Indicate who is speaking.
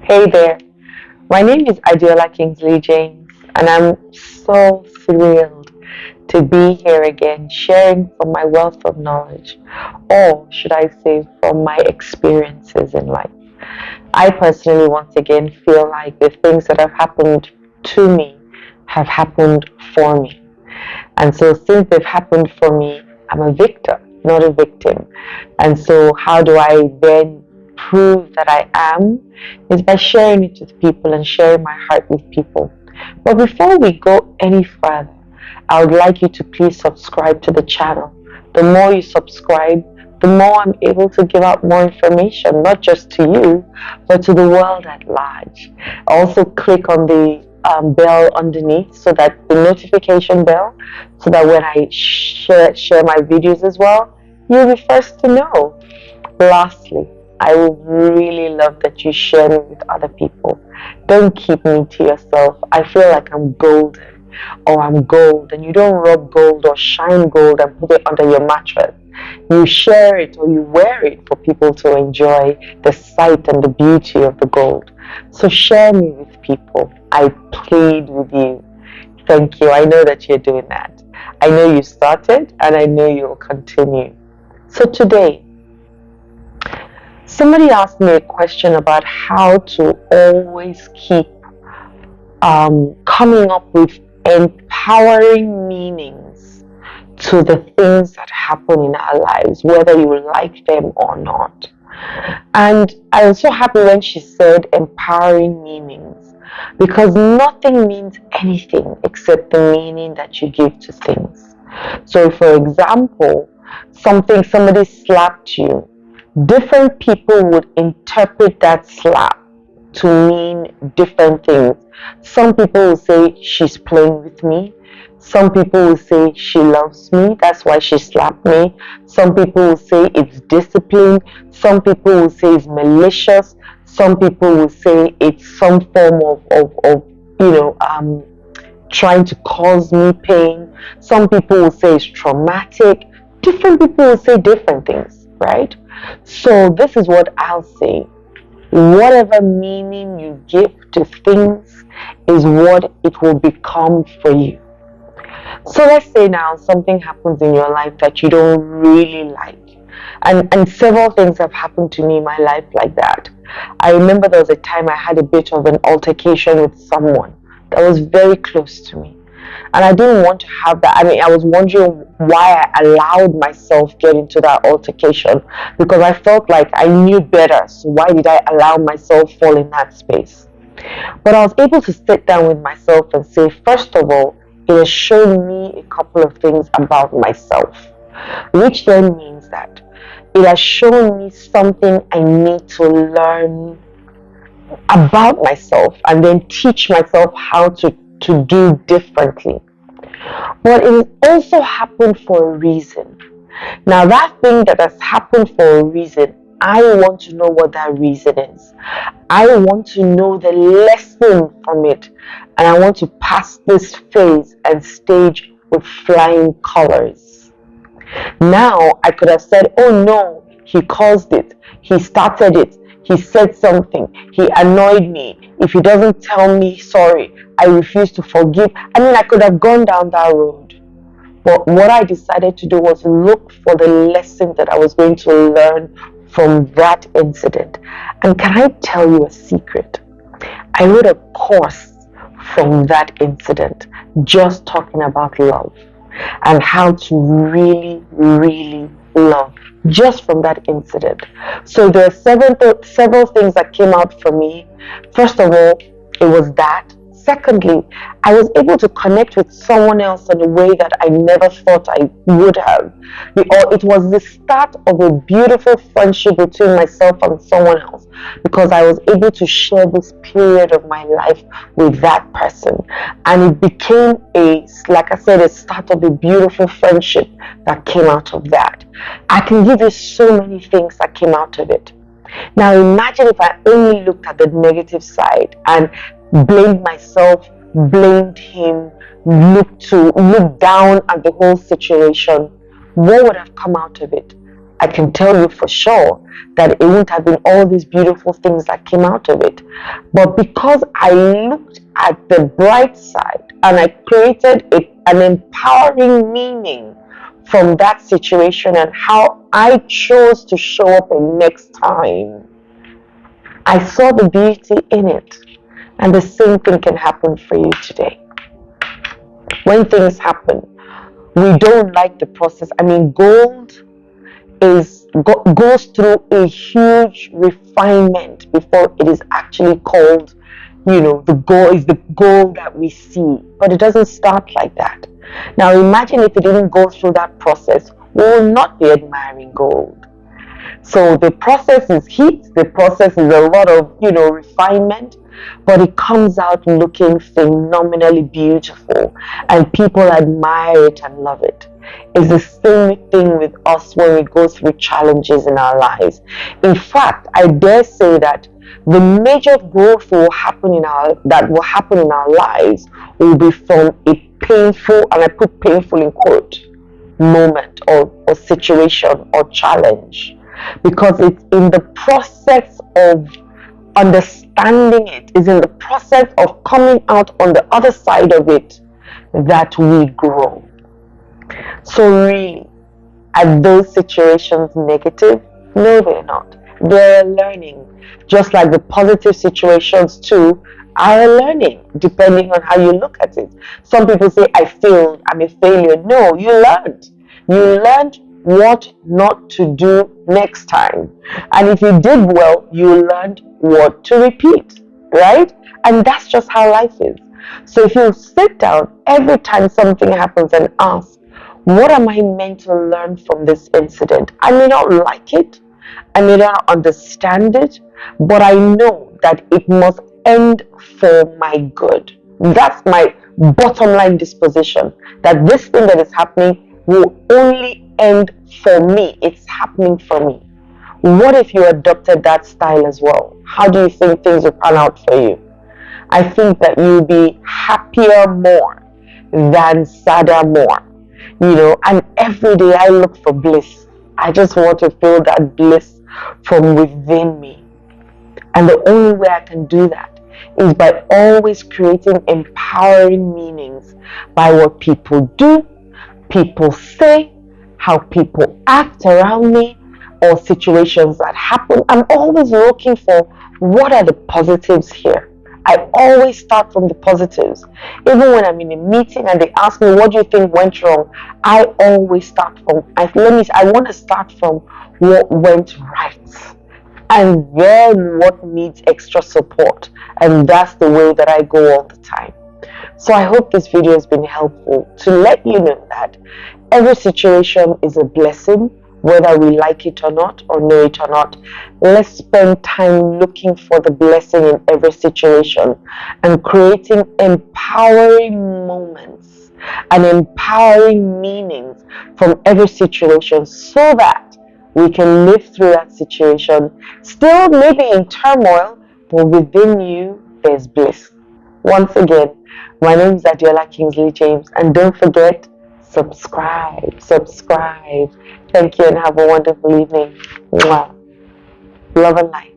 Speaker 1: Hey there, my name is Adiola Kingsley James, and I'm so thrilled to be here again, sharing from my wealth of knowledge, or should I say, from my experiences in life. I personally, once again, feel like the things that have happened to me have happened for me. And so, since they've happened for me, I'm a victor, not a victim. And so, how do I then prove that I am? Is by sharing it with people and sharing my heart with people. But before we go any further, I would like you to please subscribe to the channel. The more you subscribe, the more I'm able to give out more information, not just to you, but to the world at large. Also, click on the bell underneath, so that the notification bell, so that when I share my videos as well, you'll be first to know. Lastly, I would really love that you share me with other people. Don't keep me to yourself. I feel like I'm golden, or I'm gold, and you don't rub gold or shine gold and put it under your mattress. You share it or you wear it for people to enjoy the sight and the beauty of the gold. So share me with people. I plead with you. Thank you. I know that you're doing that. I know you started, and I know you will continue. So today, somebody asked me a question about how to always keep coming up with empowering meanings to the things that happen in our lives, whether you like them or not. And I was so happy when she said empowering meanings, because nothing means anything except the meaning that you give to things. So, for example, somebody slapped you, different people would interpret that slap to mean different things. Some people will say she's playing with me. Some people will say she loves me, that's why she slapped me. Some people will say it's discipline. Some people will say it's malicious. Some people will say it's some form of trying to cause me pain. Some people will say it's traumatic. Different people will say different things, right? So this is what I'll say. Whatever meaning you give to things is what it will become for you. So let's say now something happens in your life that you don't really like. And several things have happened to me in my life like that. I remember there was a time I had a bit of an altercation with someone that was very close to me. And I didn't want to have that. I mean, I was wondering why I allowed myself get into that altercation, because I felt like I knew better. So why did I allow myself fall in that space? But I was able to sit down with myself and say, first of all, it has shown me a couple of things about myself, which then means that it has shown me something I need to learn about myself and then teach myself how to do differently. But it has also happened for a reason. Now, that thing that has happened for a reason, I want to know what that reason is. I want to know the lesson from it. And I want to pass this phase and stage with flying colors. Now, I could have said, oh no, he caused it. He started it. He said something. He annoyed me. If he doesn't tell me sorry, I refuse to forgive. I mean, I could have gone down that road. But what I decided to do was look for the lesson that I was going to learn from that incident. And can I tell you a secret? I wrote a course from that incident, just talking about love and how to really, really love, just from that incident. So there are several things that came out for me. First of all, it was that. Secondly, I was able to connect with someone else in a way that I never thought I would have. Or it was the start of a beautiful friendship between myself and someone else, because I was able to share this period of my life with that person. And it became like I said, a start of a beautiful friendship that came out of that. I can give you so many things that came out of it. Now imagine if I only looked at the negative side and blamed myself, blamed him, looked down at the whole situation. What would have come out of it? I can tell you for sure that it wouldn't have been all these beautiful things that came out of it. But because I looked at the bright side and I created an empowering meaning from that situation and how I chose to show up in next time, I saw the beauty in it. And the same thing can happen for you today. When things happen, we don't like the process. I mean, gold goes through a huge refinement before it is actually called, the gold that we see. But it doesn't start like that. Now imagine if it didn't go through that process, we will not be admiring gold. So the process is heat, the process is a lot of, refinement, but it comes out looking phenomenally beautiful and people admire it and love it. It's the same thing with us when we go through challenges in our lives. In fact, I dare say that the major growth that will happen in our lives will be from a painful, and I put painful in quote, moment or situation or challenge, because it's in the process of understanding it, is in the process of coming out on the other side of it that we grow. So really, are those situations negative? No, they're not. They're learning. Just like the positive situations too are a learning, depending on how you look at it. Some people say, I failed, I'm a failure. No, you learned. You learned what not to do next time. And if you did well, you learned what to repeat, right? And that's just how life is. So if you sit down every time something happens and ask, what am I meant to learn from this incident? I may not like it, I may not understand it, but I know that it must end for my good. That's my bottom line disposition, that this thing that is happening will only end for me. It's happening for me. What if you adopted that style as well? How do you think things will pan out for you? I think that you'll be happier more than sadder more. And every day I look for bliss. I just want to feel that bliss from within me. And the only way I can do that is by always creating empowering meanings by what people do, people say, how people act around me, or situations that happen. I'm always looking for what are the positives here. I always start from the positives. Even when I'm in a meeting and they ask me, what do you think went wrong? I always start from, I want to start from what went right. And then what needs extra support. And that's the way that I go all the time. So I hope this video has been helpful to let you know that every situation is a blessing, whether we like it or not, or know it or not. Let's spend time looking for the blessing in every situation and creating empowering moments and empowering meanings from every situation so that we can live through that situation, still maybe in turmoil, but within you, there's bliss. Once again, my name is Adiola Kingsley James, and don't forget, subscribe. Thank you and have a wonderful evening. Mwah. Love and light.